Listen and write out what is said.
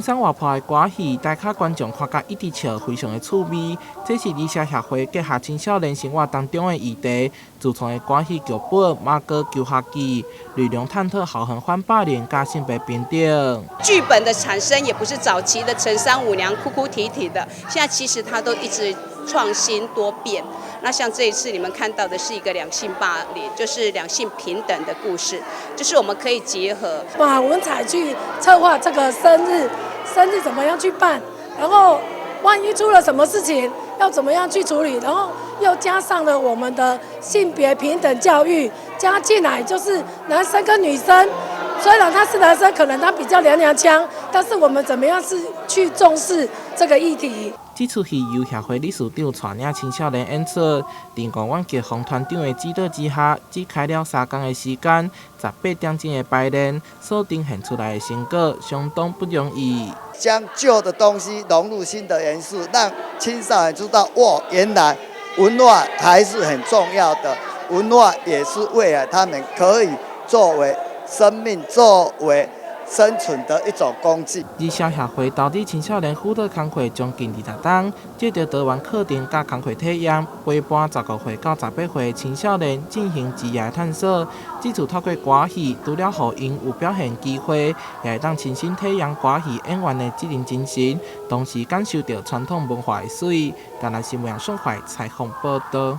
青山活泼的歌戏，带卡观众看甲一直笑，非常的趣味。这是理社协会结合青少年生活当中的议题，自创的歌戏剧本《马哥救学记》，内容探讨校园反霸凌加性别平等。剧本的产生也不是早期的陈三五娘哭哭啼啼的，现在其实它都一直创新多变。那像这一次你们看到的是一个两性霸凌，就是两性平等的故事，就是我们可以结合。哇，我们才去策划这个生日怎么样去办，然后万一出了什么事情要怎么样去处理，然后又加上了我们的性别平等教育加进来，就是男生跟女生。虽然他是男生，可能他比较娘娘腔，但是我们怎么样是去重视这个议题？这出戏由协会理事长带领青少年演出，在公园剧方团长的指导之下，只开了3天的时间，18点钟的排练，所呈现出来的成果相当不容易。将旧的东西融入新的元素，让青少年知道，哇，原来文化还是很重要的，文化也是未来他们可以作为生命、作为生存的一种工具。理社协会投资青少年辅导工课将近20档，借着台湾课程甲工课体验，陪伴15岁到18岁青少年进行职业探索。这次透过歌戏，除了让因有表现机会，也会当亲身体验歌戏演员的责任精神，同时感受到传统文化的水。台南新闻上海采访报道。